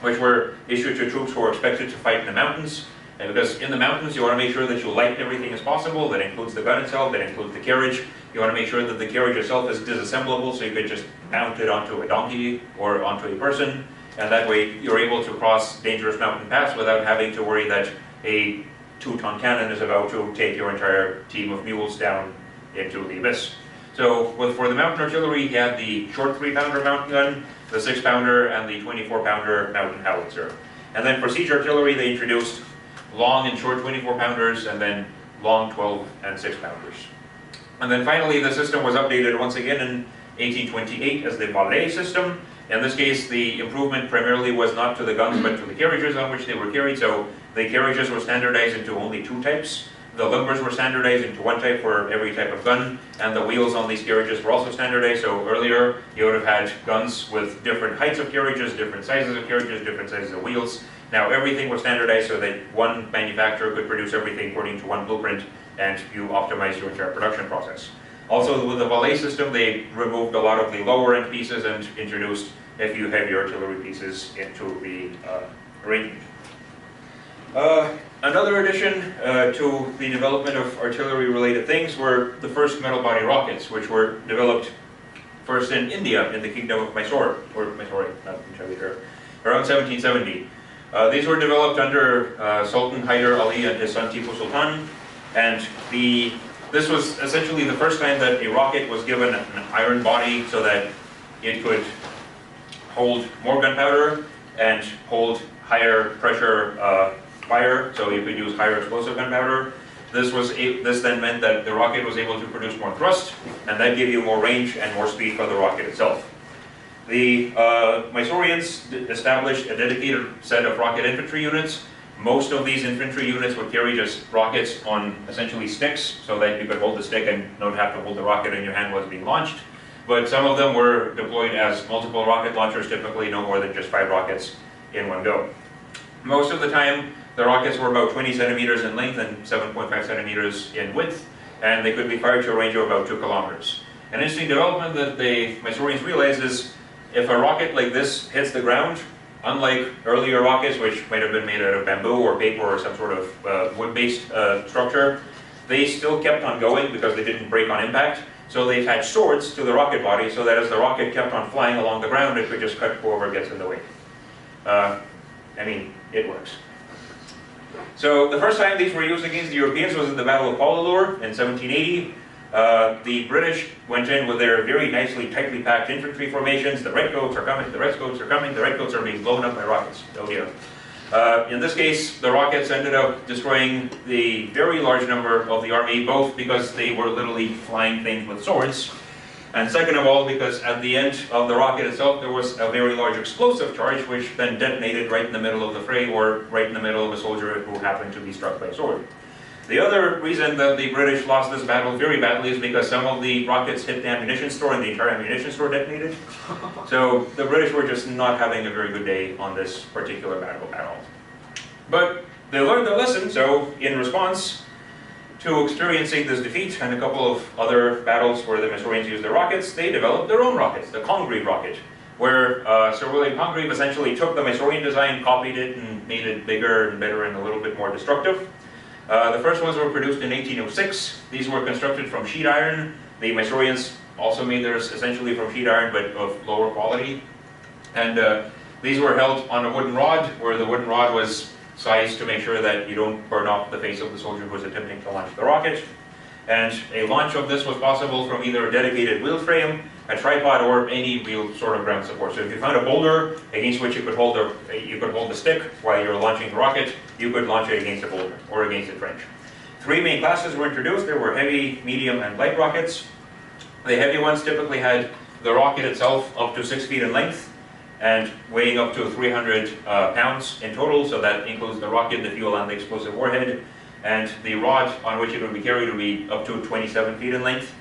S1: which were issued to troops who were expected to fight in the mountains. And because in the mountains, you want to make sure that you lighten everything as possible. That includes the gun itself, that includes the carriage. You want to make sure that the carriage itself is disassemblable, so you could just mount it onto a donkey or onto a person. And that way, you're able to cross dangerous mountain paths without having to worry that a 2-ton cannon is about to take your entire team of mules down into the abyss. So for the mountain artillery, he had the short 3-pounder mountain gun, the 6-pounder, and the 24-pounder mountain howitzer. And then for siege artillery, they introduced long and short 24-pounders, and then long 12 and 6-pounders. And then finally, the system was updated once again in 1828 as the Valet system. In this case, the improvement primarily was not to the guns, but to the carriages on which they were carried. So the carriages were standardized into only 2 types. The limbers were standardized into 1 type for every type of gun, and the wheels on these carriages were also standardized. So earlier, you would have had guns with different heights of carriages, different sizes of carriages, different sizes of wheels. Now everything was standardized so that one manufacturer could produce everything according to one blueprint, and you optimize your entire production process. Also, with the Valet system, they removed a lot of the lower end pieces and introduced a few heavy artillery pieces into the arrangement. Another addition to the development of artillery-related things were the first metal body rockets, which were developed first in India, in the kingdom of Mysore, not entirely sure, around 1770. These were developed under Sultan Hyder Ali and his son Tipu Sultan, and this was essentially the first time that a rocket was given an iron body so that it could hold more gunpowder and hold higher pressure fire, so you could use higher explosive gunpowder. This then meant that the rocket was able to produce more thrust, and that gave you more range and more speed for the rocket itself. The Mysoreans established a dedicated set of rocket infantry units. Most of these infantry units would carry just rockets on essentially sticks, so that you could hold the stick and not have to hold the rocket in your hand while it's being launched. But some of them were deployed as multiple rocket launchers, typically no more than just 5 rockets in one go. Most of the time, the rockets were about 20 centimeters in length and 7.5 centimeters in width, and they could be fired to a range of about 2 kilometers. An interesting development that the Mysoreans realized is if a rocket like this hits the ground, unlike earlier rockets, which might have been made out of bamboo or paper or some sort of wood-based structure, they still kept on going because they didn't break on impact. So they attached swords to the rocket body so that as the rocket kept on flying along the ground, it could just cut whoever gets in the way. I mean, it works. So the first time these were used against the Europeans was at the Battle of Pollilure in 1780. The British went in with their very nicely, tightly packed infantry formations. The redcoats are coming, the redcoats are coming, the redcoats are being blown up by rockets. Oh dear. In this case, the rockets ended up destroying the very large number of the army, both because they were literally flying things with swords, and second of all, because at the end of the rocket itself, there was a very large explosive charge, which then detonated right in the middle of the fray, or right in the middle of a soldier who happened to be struck by a sword. The other reason that the British lost this battle very badly is because some of the rockets hit the ammunition store and the entire ammunition store detonated. So the British were just not having a very good day on this particular battle at all. But they learned their lesson, so in response to experiencing this defeat and a couple of other battles where the Mysoreans used their rockets, they developed their own rockets, the Congreve rocket, where Sir William Congreve essentially took the Mysorean design, copied it, and made it bigger and better and a little bit more destructive. The first ones were produced in 1806. These were constructed from sheet iron. The Mysoreans also made theirs essentially from sheet iron, but of lower quality. And these were held on a wooden rod, where the wooden rod was sized to make sure that you don't burn off the face of the soldier who was attempting to launch the rocket. And a launch of this was possible from either a dedicated wheel frame, a tripod, or any real sort of ground support. So if you found a boulder against which you could hold the stick while you're launching the rocket, you could launch it against a boulder or against a trench. Three main classes were introduced. There were heavy, medium, and light rockets. The heavy ones typically had the rocket itself up to 6 feet in length and weighing up to 300 pounds in total, so that includes the rocket, the fuel, and the explosive warhead. And the rod on which it would be carried would be up to 27 feet in length.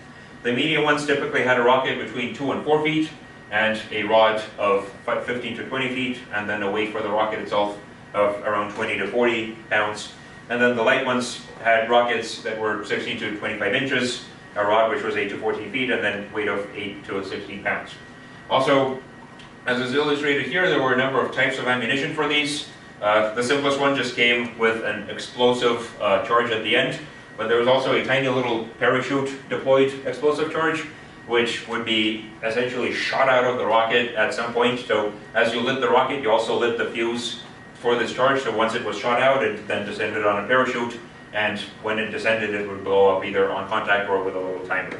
S1: The medium ones typically had a rocket between 2 and 4 feet, and a rod of 15 to 20 feet, and then a weight for the rocket itself of around 20 to 40 pounds. And then the light ones had rockets that were 16 to 25 inches, a rod which was 8 to 14 feet, and then weight of 8 to 16 pounds. Also, as is illustrated here, there were a number of types of ammunition for these. The simplest one just came with an explosive charge at the end, but there was also a tiny little parachute deployed explosive charge, which would be essentially shot out of the rocket at some point. So as you lit the rocket, you also lit the fuse for this charge. So once it was shot out, it then descended on a parachute, and when it descended, it would blow up either on contact or with a little timer.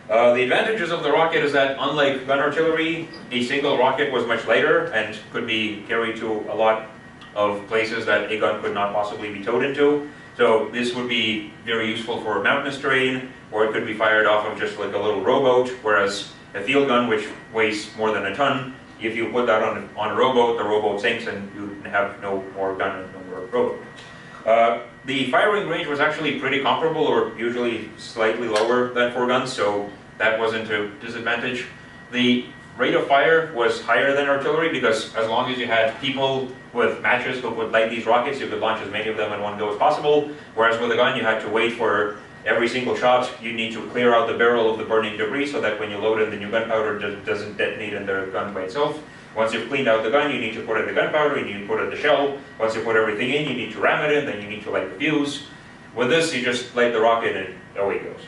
S1: The advantages of the rocket is that, unlike gun artillery, a single rocket was much lighter and could be carried to a lot of places that a gun could not possibly be towed into. So this would be very useful for mountainous terrain, or it could be fired off of just like a little rowboat, whereas a field gun, which weighs more than a ton, if you put that on a rowboat, the rowboat sinks and you have no more gun and no more rowboat. The firing range was actually pretty comparable, or usually slightly lower than for guns, so that wasn't a disadvantage. The rate of fire was higher than artillery because as long as you had people with matches who would light these rockets, you could launch as many of them in one go as possible, whereas with a gun you had to wait for every single shot. You need to clear out the barrel of the burning debris so that when you load in the new gunpowder, it doesn't detonate in the gun by itself. Once you've cleaned out the gun, you need to put in the gunpowder, you need to put in the shell. Once you put everything in, you need to ram it in, then you need to light the fuse. With this, you just light the rocket and away it goes.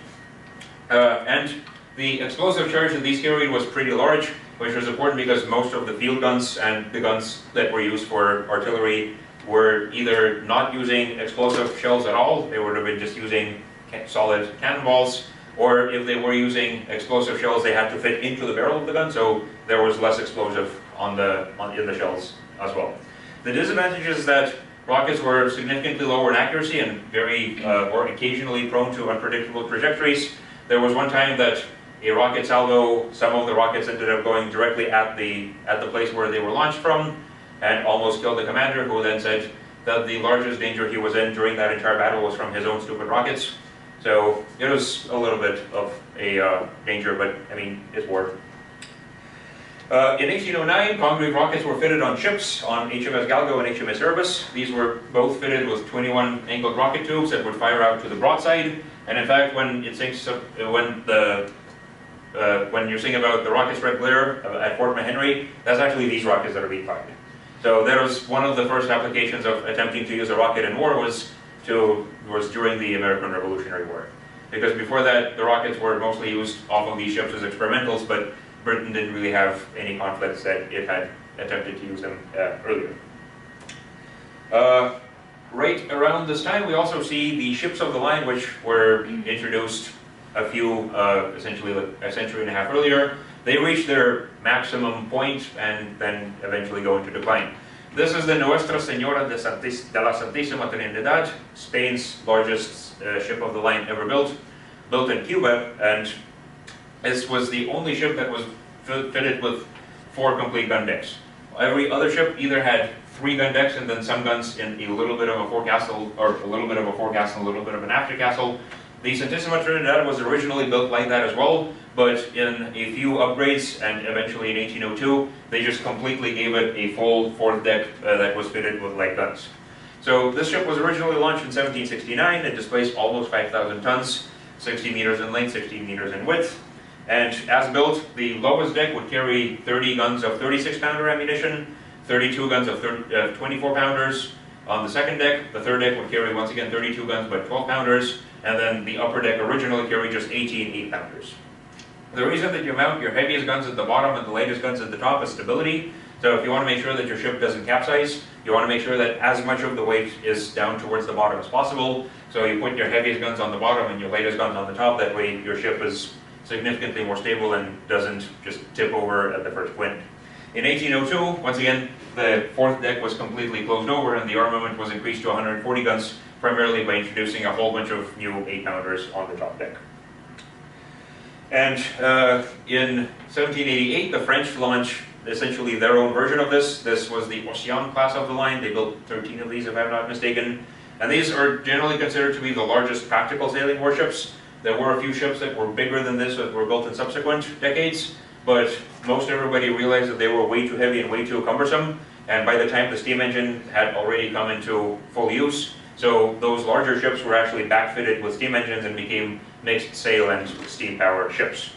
S1: And the explosive charge that these carried was pretty large, which was important because most of the field guns and the guns that were used for artillery were either not using explosive shells at all, they would have been just using solid cannonballs, or if they were using explosive shells, they had to fit into the barrel of the gun, so there was less explosive in the shells as well. The disadvantage is that rockets were significantly lower in accuracy and or occasionally prone to unpredictable trajectories. There was one time that a rocket salvo, some of the rockets ended up going directly at the place where they were launched from, and almost killed the commander, who then said that the largest danger he was in during that entire battle was from his own stupid rockets. So it was a little bit of a danger, but I mean, it's war. In 1809, concrete rockets were fitted on ships, on HMS Galgo and HMS Erebus. These were both fitted with 21 angled rocket tubes that would fire out to the broadside. And in fact, when it sinks up, when you're seeing about the rocket's red glare at Fort McHenry, that's actually these rockets that are being fired. So that was one of the first applications of attempting to use a rocket in war was during the American Revolutionary War. Because before that, the rockets were mostly used off of these ships as experimentals, but Britain didn't really have any conflicts that it had attempted to use them earlier. Right around this time, we also see the ships of the line, which were introduced a few, essentially a century and a half earlier. They reached their maximum point and then eventually go into decline. This is the Nuestra Señora de la Santísima Trinidad, Spain's largest ship of the line ever built in Cuba, and this was the only ship that was fitted with 4 complete gun decks. Every other ship either had 3 gun decks and then some guns in a little bit of a forecastle, or a little bit of a forecastle, a little bit of an aftercastle. The Santísima Trinidad was originally built like that as well, but in a few upgrades and eventually in 1802, they just completely gave it a full 4th deck that was fitted with light guns. So this ship was originally launched in 1769. It displaced almost 5,000 tons, 60 meters in length, 16 meters in width. And as built, the lowest deck would carry 30 guns of 36-pounder ammunition, 32 guns of 24-pounders. On the second deck, the third deck would carry once again 32 guns but 12-pounders, and then the upper deck originally carried just 18 8-pounders. The reason that you mount your heaviest guns at the bottom and the lightest guns at the top is stability. So if you want to make sure that your ship doesn't capsize, you want to make sure that as much of the weight is down towards the bottom as possible. So you put your heaviest guns on the bottom and your lightest guns on the top. That way your ship is significantly more stable and doesn't just tip over at the first wind. In 1802, once again, the 4th deck was completely closed over and the armament was increased to 140 guns, primarily by introducing a whole bunch of new 8-pounders on the top deck. And in 1788, the French launched essentially their own version of this. This was the Océan class of the line. They built 13 of these, if I'm not mistaken. And these are generally considered to be the largest practical sailing warships. There were a few ships that were bigger than this that were built in subsequent decades, but most everybody realized that they were way too heavy and way too cumbersome. And by the time the steam engine had already come into full use, so those larger ships were actually backfitted with steam engines and became mixed sail and steam powered ships.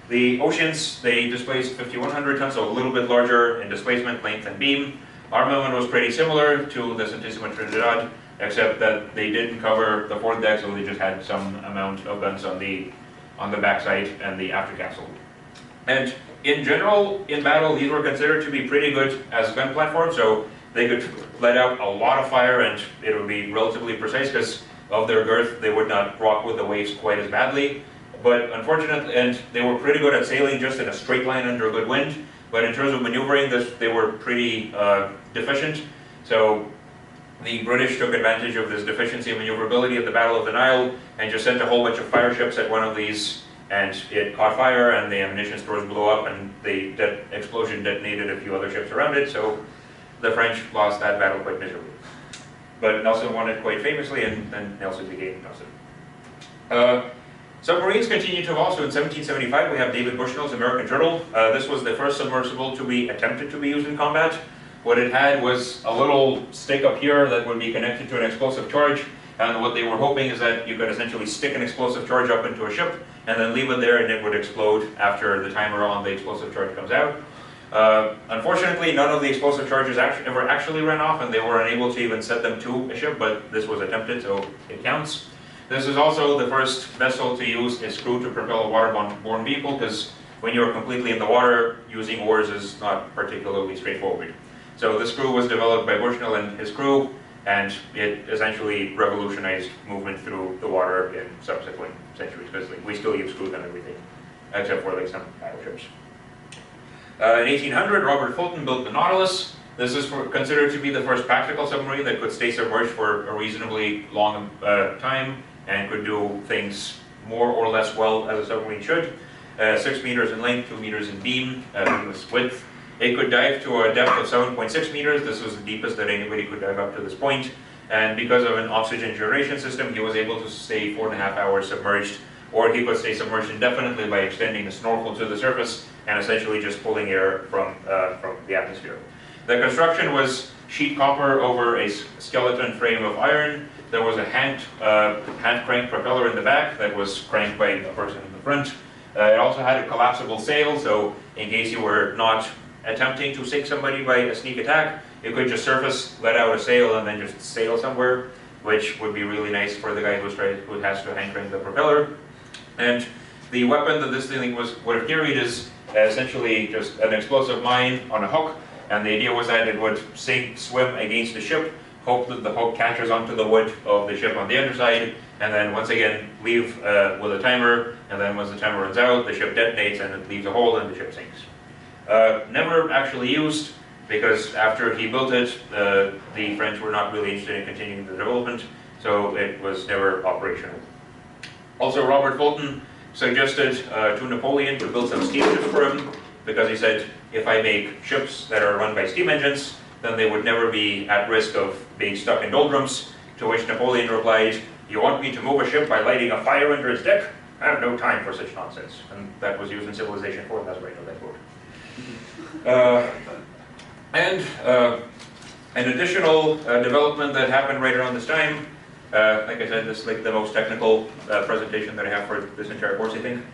S1: The Oceans, they displaced 5,100 tons, so a little bit larger in displacement, length, and beam. Armament was pretty similar to the Santísima Trinidad, except that they didn't cover the 4th deck, so they just had some amount of guns on the backside and the aftercastle. And in general, in battle, these were considered to be pretty good as gun platforms, so they could let out a lot of fire and it would be relatively precise because of their girth. They would not rock with the waves quite as badly. But unfortunately, and they were pretty good at sailing just in a straight line under a good wind, but in terms of maneuvering, they were pretty deficient. So the British took advantage of this deficiency of maneuverability at the Battle of the Nile and just sent a whole bunch of fire ships at one of these, and it caught fire and the ammunition stores blew up and the explosion detonated a few other ships around it, so the French lost that battle quite miserably. But Nelson won it quite famously, and then Nelson became Nelson. Submarines continue to evolve. So in 1775 we have David Bushnell's American Turtle. This was the first submersible to be attempted to be used in combat. What it had was a little stick up here that would be connected to an explosive charge, and what they were hoping is that you could essentially stick an explosive charge up into a ship and then leave it there and it would explode after the timer on the explosive charge comes out. Unfortunately, none of the explosive charges ever actually ran off, and they were unable to even set them to a ship, but this was attempted, so it counts. This is also the first vessel to use a screw to propel a waterborne vehicle, because when you're completely in the water, using oars is not particularly straightforward. So the screw was developed by Bushnell and his crew, and it essentially revolutionized movement through the water in subsequent centuries, because we still use screws on everything, except for like some battleships. In 1800, Robert Fulton built the Nautilus. This is considered to be the first practical submarine that could stay submerged for a reasonably long time and could do things more or less well as a submarine should. 6 meters in length, 2 meters in beam, width. It could dive to a depth of 7.6 meters. This was the deepest that anybody could dive up to this point. And because of an oxygen generation system, he was able to stay 4.5 hours submerged, or he could stay submerged indefinitely by extending the snorkel to the surface and essentially just pulling air from the atmosphere. The construction was sheet copper over a skeleton frame of iron. There was a hand crank propeller in the back that was cranked by a person in the front. It also had a collapsible sail, so in case you were not attempting to sink somebody by a sneak attack, you could just surface, let out a sail, and then just sail somewhere, which would be really nice for the guy who has to hand crank the propeller. And the weapon that this thing would have carried is essentially just an explosive mine on a hook, and the idea was that it would swim against the ship, hope that the hook catches onto the wood of the ship on the underside, and then once again leave with a timer, and then once the timer runs out, the ship detonates and it leaves a hole and the ship sinks. Never actually used, because after he built it, the French were not really interested in continuing the development, so it was never operational. Also, Robert Fulton suggested to Napoleon to build some steam ships for him, because he said, if I make ships that are run by steam engines, then they would never be at risk of being stuck in doldrums, to which Napoleon replied, "You want me to move a ship by lighting a fire under its deck? I have no time for such nonsense." And that was used in Civilization 4, that's where I know that quote. An additional development that happened right around this time, like I said, this is like the most technical presentation that I have for this entire course, I think.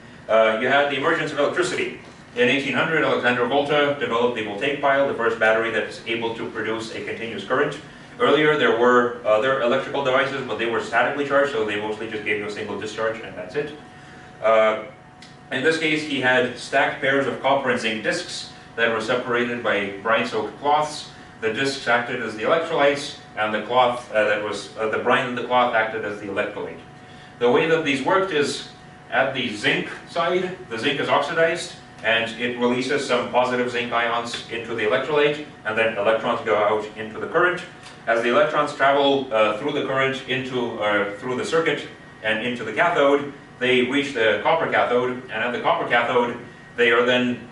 S1: You had the emergence of electricity. In 1800, Alexander Volta developed the voltaic pile, the first battery that's able to produce a continuous current. Earlier, there were other electrical devices, but they were statically charged, so they mostly just gave you a single discharge, and that's it. In this case, he had stacked pairs of copper and zinc discs that were separated by brine-soaked cloths. The discs acted as the electrolytes, and the cloth the brine in the cloth acted as the electrolyte. The way that these worked is, at the zinc side, the zinc is oxidized, and it releases some positive zinc ions into the electrolyte, and then electrons go out into the current. As the electrons travel through the current through the circuit and into the cathode, they reach the copper cathode, and at the copper cathode, they are then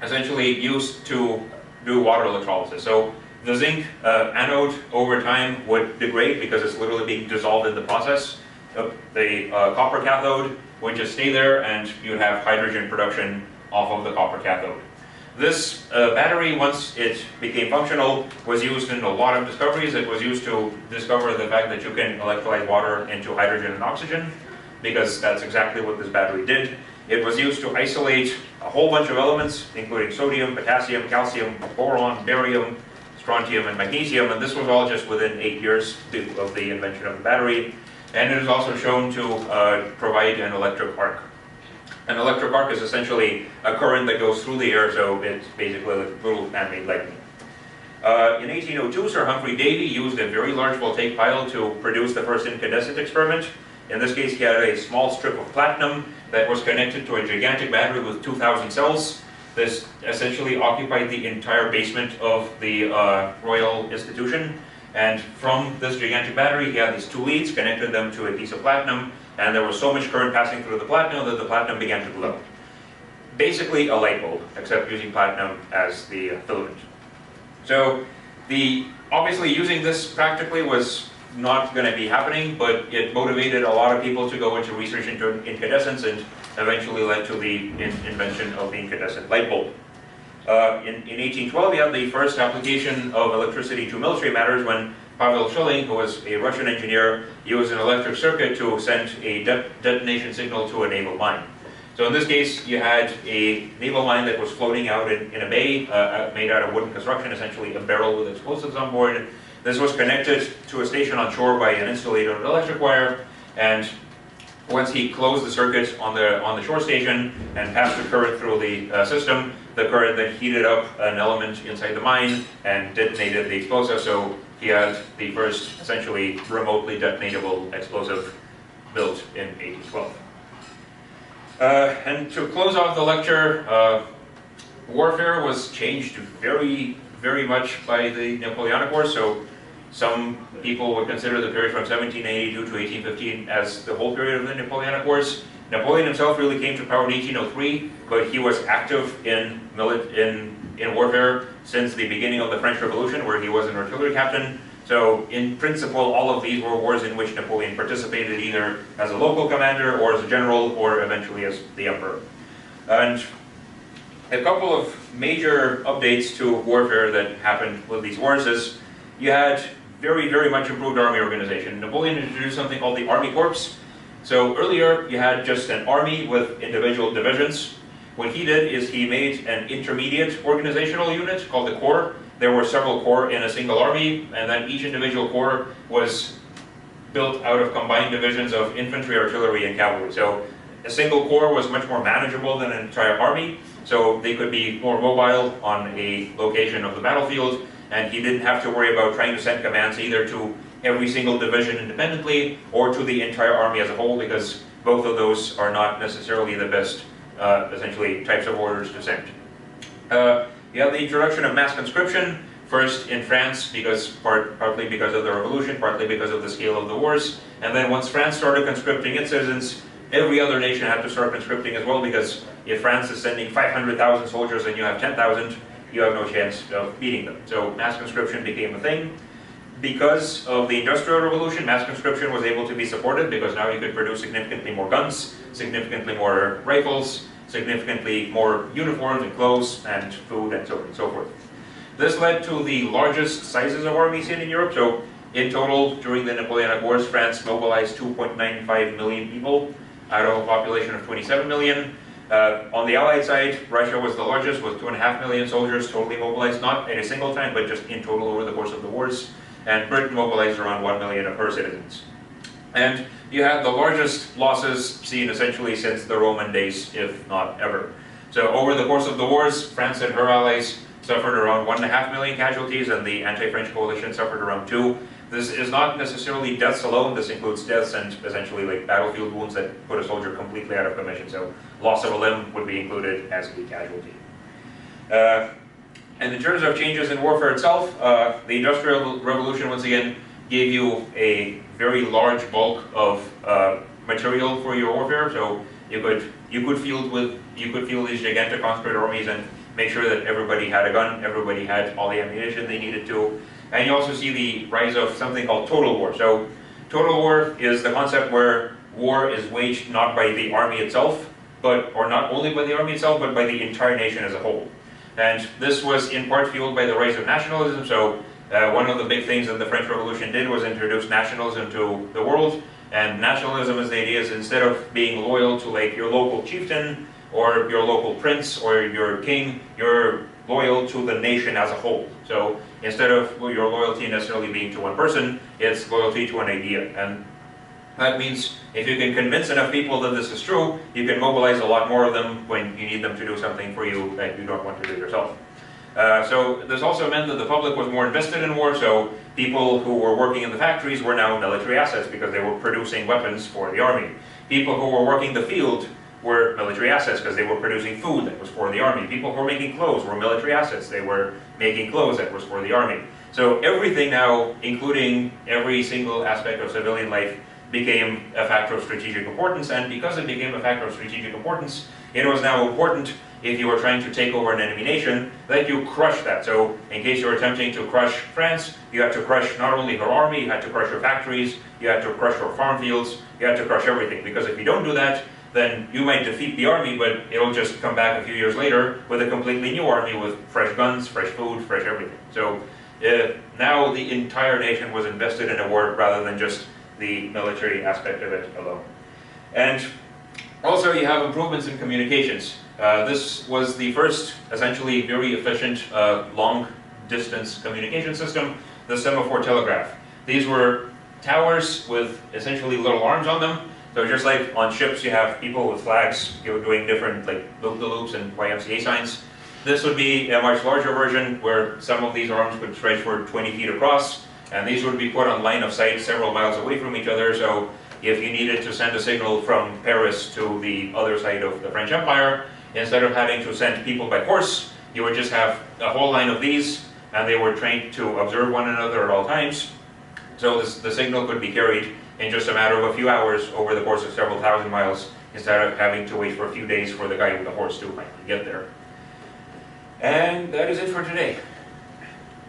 S1: essentially used to do water electrolysis. So the zinc anode over time would degrade because it's literally being dissolved in the process. The copper cathode would just stay there, and you'd have hydrogen production off of the copper cathode. This battery, once it became functional, was used in a lot of discoveries. It was used to discover the fact that you can electrolyte water into hydrogen and oxygen, because that's exactly what this battery did. It was used to isolate a whole bunch of elements, including sodium, potassium, calcium, boron, barium, strontium, and magnesium, and this was all just within 8 years of the invention of the battery. And it is also shown to provide an electric arc. An electric arc is essentially a current that goes through the air, so it's basically a little man-made lightning. In 1802, Sir Humphrey Davy used a very large voltaic pile to produce the first incandescent experiment. In this case, he had a small strip of platinum that was connected to a gigantic battery with 2,000 cells. This essentially occupied the entire basement of the Royal Institution. And from this gigantic battery, he had these two leads, connected them to a piece of platinum, and there was so much current passing through the platinum that the platinum began to glow. Basically a light bulb, except using platinum as the filament. So obviously using this practically was not going to be happening, but it motivated a lot of people to go into research into incandescence, and eventually led to the invention of the incandescent light bulb. In 1812, we had the first application of electricity to military matters when Pavel Schilling, who was a Russian engineer, used an electric circuit to send a detonation signal to a naval mine. So in this case, you had a naval mine that was floating out in a bay, made out of wooden construction, essentially a barrel with explosives on board. This was connected to a station on shore by an insulated electric wire, and once he closed the circuit on the shore station and passed the current through the system, the current then heated up an element inside the mine and detonated the explosive, so he had the first essentially remotely detonatable explosive built in 1812. And to close off the lecture, warfare was changed very, very much by the Napoleonic Wars. So some people would consider the period from 1782 to 1815 as the whole period of the Napoleonic Wars. Napoleon himself really came to power in 1803, but he was active in warfare since the beginning of the French Revolution, where he was an artillery captain. So in principle, all of these were wars in which Napoleon participated either as a local commander or as a general or eventually as the emperor. And a couple of major updates to warfare that happened with these wars is you had very, very much improved army organization. Napoleon introduced something called the Army Corps. So earlier you had just an army with individual divisions. What he did is he made an intermediate organizational unit called the Corps. There were several corps in a single army, and then each individual corps was built out of combined divisions of infantry, artillery, and cavalry. So a single corps was much more manageable than an entire army, so they could be more mobile on a location of the battlefield, and he didn't have to worry about trying to send commands either to every single division independently or to the entire army as a whole, because both of those are not necessarily the best, essentially, types of orders to send. You have the introduction of mass conscription, first in France, partly because of the revolution, partly because of the scale of the wars, and then once France started conscripting its citizens, every other nation had to start conscripting as well, because if France is sending 500,000 soldiers and you have 10,000, you have no chance of beating them. So mass conscription became a thing. Because of the Industrial Revolution, mass conscription was able to be supported because now you could produce significantly more guns, significantly more rifles, significantly more uniforms and clothes and food and so on and so forth. This led to the largest sizes of armies seen in Europe. So in total, during the Napoleonic Wars, France mobilized 2.95 million people out of a population of 27 million. On the Allied side, Russia was the largest with 2.5 million soldiers totally mobilized, not at a single time, but just in total over the course of the wars. And Britain mobilized around 1 million of her citizens. And you had the largest losses seen essentially since the Roman days, if not ever. So over the course of the wars, France and her allies suffered around 1.5 million casualties, and the anti-French coalition suffered around 2. This is not necessarily deaths alone. This includes deaths and essentially like battlefield wounds that put a soldier completely out of commission. So loss of a limb would be included as a casualty. And in terms of changes in warfare itself, the Industrial Revolution once again gave you a very large bulk of material for your warfare. So you could field these gigantic conscript armies and make sure that everybody had a gun, everybody had all the ammunition they needed to. And you also see the rise of something called total war. So total war is the concept where war is waged not by the army itself, or not only by the army itself, but by the entire nation as a whole. And this was in part fueled by the rise of nationalism. So one of the big things that the French Revolution did was introduce nationalism to the world. And nationalism is the idea is instead of being loyal to like your local chieftain or your local prince or your king, you're loyal to the nation as a whole. So instead of your loyalty necessarily being to one person, it's loyalty to an idea. And that means if you can convince enough people that this is true, you can mobilize a lot more of them when you need them to do something for you that you don't want to do yourself. So this also meant that the public was more invested in war, so people who were working in the factories were now military assets because they were producing weapons for the army. People who were working the field were military assets because they were producing food that was for the army. People who were making clothes were military assets. They were making clothes that was for the army. So everything now, including every single aspect of civilian life, became a factor of strategic importance, and because it became a factor of strategic importance, it was now important if you were trying to take over an enemy nation that you crush that. So in case you were attempting to crush France, you had to crush not only her army, you had to crush her factories, you had to crush her farm fields, you had to crush everything, because if you don't do that, then you might defeat the army, but it'll just come back a few years later with a completely new army with fresh guns, fresh food, fresh everything. So now the entire nation was invested in a war rather than just the military aspect of it alone. And also you have improvements in communications. This was the first essentially very efficient long-distance communication system, the semaphore telegraph. These were towers with essentially little arms on them. So just like on ships you have people with flags doing different like loop-the-loops and YMCA signs. This would be a much larger version where some of these arms could stretch for 20 feet across, and these would be put on line of sight several miles away from each other. So if you needed to send a signal from Paris to the other side of the French Empire, instead of having to send people by horse, you would just have a whole line of these, and they were trained to observe one another at all times. So the signal could be carried in just a matter of a few hours over the course of several thousand miles, instead of having to wait for a few days for the guy with the horse to finally get there. And that is it for today.